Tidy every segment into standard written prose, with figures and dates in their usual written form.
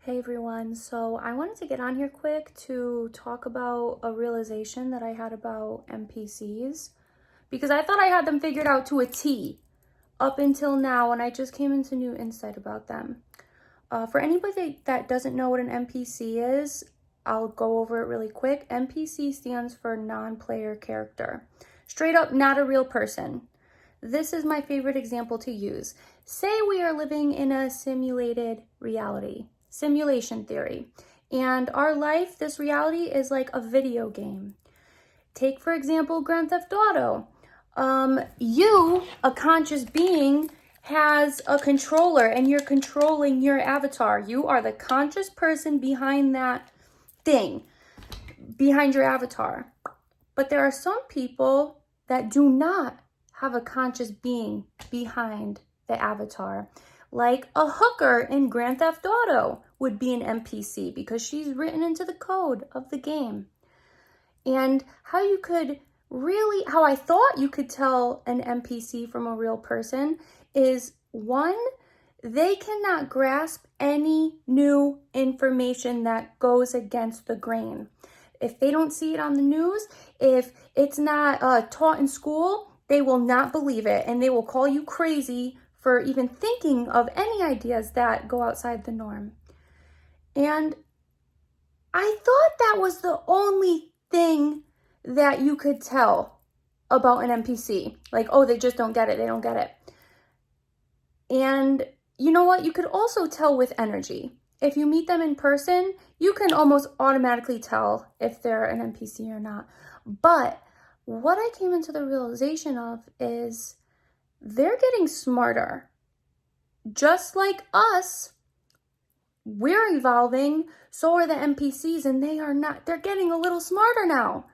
Hey everyone, so I wanted to get on here quick to talk about a realization that I had about NPCs because I thought I had them figured out to a T up until now, and I just came into new insight about them. For anybody that doesn't know what an NPC is, I'll go over it really quick. NPC stands for non-player character. Straight up, not a real person. This is my favorite example to use. Say we are living in a simulated reality. Simulation theory. And our life, this reality, is like a video game. Take, for example, Grand Theft Auto. You, a conscious being, has a controller and you're controlling your avatar. You are the conscious person behind that thing, behind your avatar. But there are some people that do not have a conscious being behind the avatar. Like a hooker in Grand Theft Auto would be an NPC because she's written into the code of the game. And how I thought you could tell an NPC from a real person is, one, they cannot grasp any new information that goes against the grain. If they don't see it on the news, if it's not taught in school, they will not believe it and they will call you crazy for even thinking of any ideas that go outside the norm. And I thought that was the only thing that you could tell about an NPC. Like, oh, they just don't get it. They don't get it. And you know what? You could also tell with energy. If you meet them in person, you can almost automatically tell if they're an NPC or not. But what I came into the realization of is they're getting smarter. Just like us, we're evolving, so are the NPCs, and they're getting a little smarter now.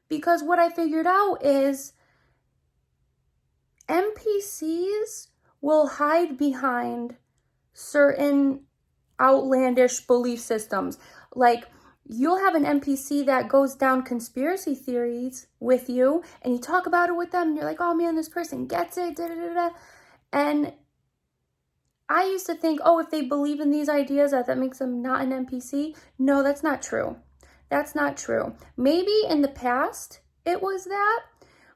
Because what I figured out is NPCs will hide behind certain outlandish belief systems. Like, you'll have an NPC that goes down conspiracy theories with you, and you talk about it with them, and you're like, oh man, this person gets it, da da da da. And I used to think, oh, if they believe in these ideas, that makes them not an NPC. No, that's not true. That's not true. Maybe in the past it was that.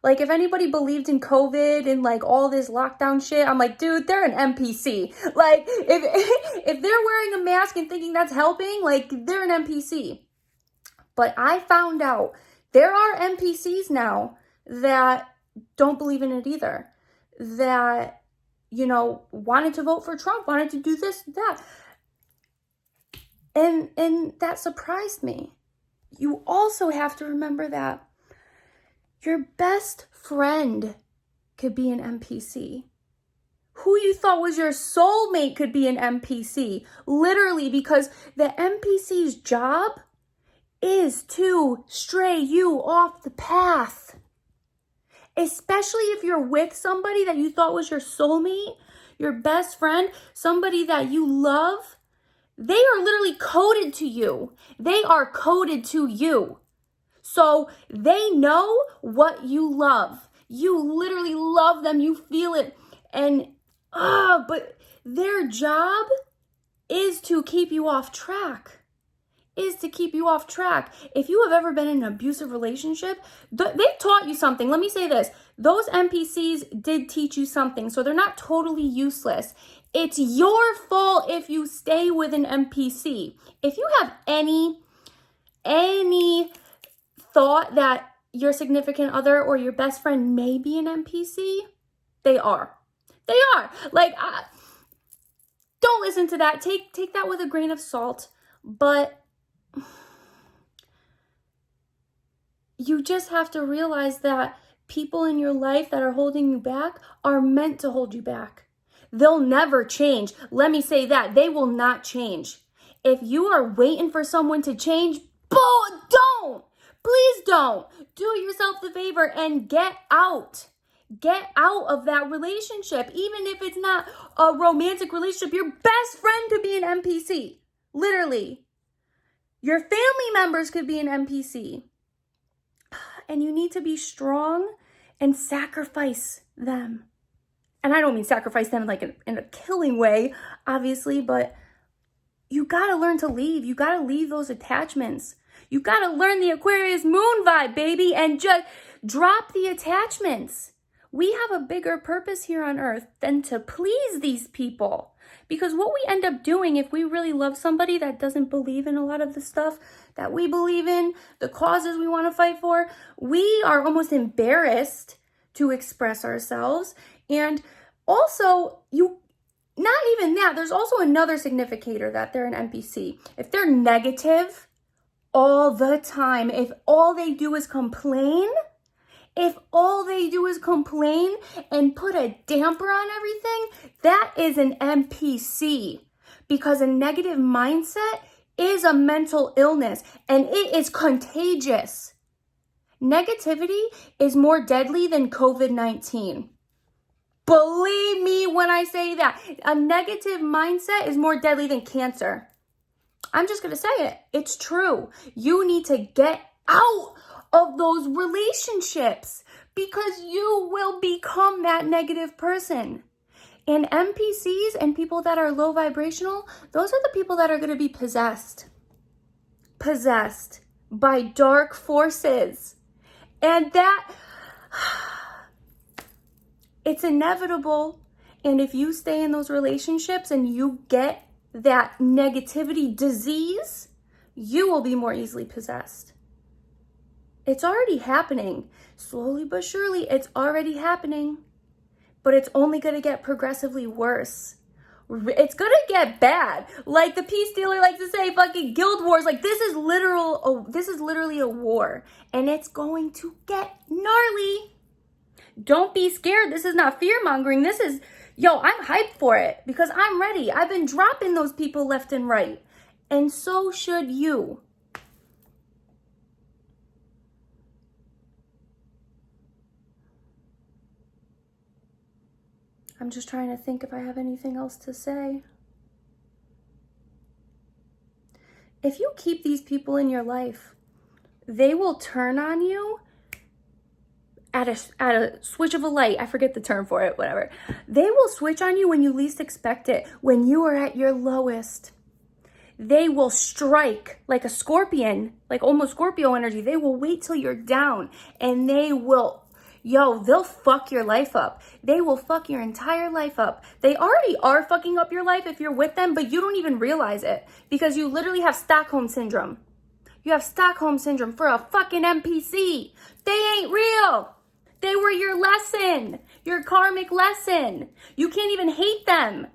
Like, if anybody believed in COVID and like all this lockdown shit, I'm like, dude, they're an NPC. Like, if they're wearing a mask and thinking that's helping, like, they're an NPC. But I found out there are NPCs now that don't believe in it either. That, wanted to vote for Trump, wanted to do this, that. And that surprised me. You also have to remember that your best friend could be an NPC. Who you thought was your soulmate could be an NPC. Literally, because the NPC's job is to stray you off the path. Especially if you're with somebody that you thought was your soulmate, your best friend, somebody that you love. They are literally coded to you. They are coded to you. So they know what you love. You literally love them. You feel it. But their job is to keep you off track. If you have ever been in an abusive relationship, they've taught you something. Let me say this. Those NPCs did teach you something, so they're not totally useless. It's your fault if you stay with an NPC. If you have any thought that your significant other or your best friend may be an NPC, they are. They are. Like, don't listen to that. Take that with a grain of salt. But you just have to realize that people in your life that are holding you back are meant to hold you back. They'll never change. Let me say that. They will not change. If you are waiting for someone to change, don't. Please don't. Do yourself the favor and get out. Get out of that relationship. Even if it's not a romantic relationship, your best friend could be an NPC. Literally. Your family members could be an NPC. And you need to be strong and sacrifice them. And I don't mean sacrifice them like in a killing way, obviously, but you gotta learn to leave. You gotta leave those attachments. You gotta learn the Aquarius moon vibe, baby, and just drop the attachments. We have a bigger purpose here on earth than to please these people. Because what we end up doing if we really love somebody that doesn't believe in a lot of the stuff that we believe in, the causes we want to fight for, we are almost embarrassed to express ourselves. And also, not even that, there's also another significator that they're an NPC. If they're negative all the time, if all they do is complain, and put a damper on everything, that is an NPC. Because a negative mindset is a mental illness and it is contagious. Negativity is more deadly than COVID-19. Believe me when I say that. A negative mindset is more deadly than cancer. I'm just going to say it. It's true. You need to get out of those relationships because you will become that negative person. And NPCs and people that are low vibrational, those are the people that are going to be possessed by dark forces. And that, it's inevitable. And if you stay in those relationships and you get that negativity disease, you will be more easily possessed. It's already happening. Slowly but surely, it's already happening. But it's only going to get progressively worse. It's going to get bad. Like the peace dealer likes to say, fucking guild wars. Like this is literally a war. And it's going to get gnarly. Don't be scared. This is not fear mongering. This is, I'm hyped for it because I'm ready. I've been dropping those people left and right. And so should you. I'm just trying to think if I have anything else to say. If you keep these people in your life, they will turn on you at a switch of a light. I forget the term for it, whatever. They will switch on you when you least expect it, when you are at your lowest. They will strike like a scorpion, like almost Scorpio energy. They will wait till you're down and they will they'll fuck your life up. They will fuck your entire life up. They already are fucking up your life if you're with them, but you don't even realize it because you literally have Stockholm Syndrome. You have Stockholm Syndrome for a fucking NPC. They ain't real. They were your lesson, your karmic lesson. You can't even hate them.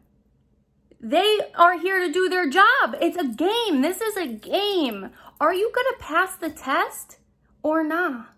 They are here to do their job. It's a game. This is a game. Are you going to pass the test or not?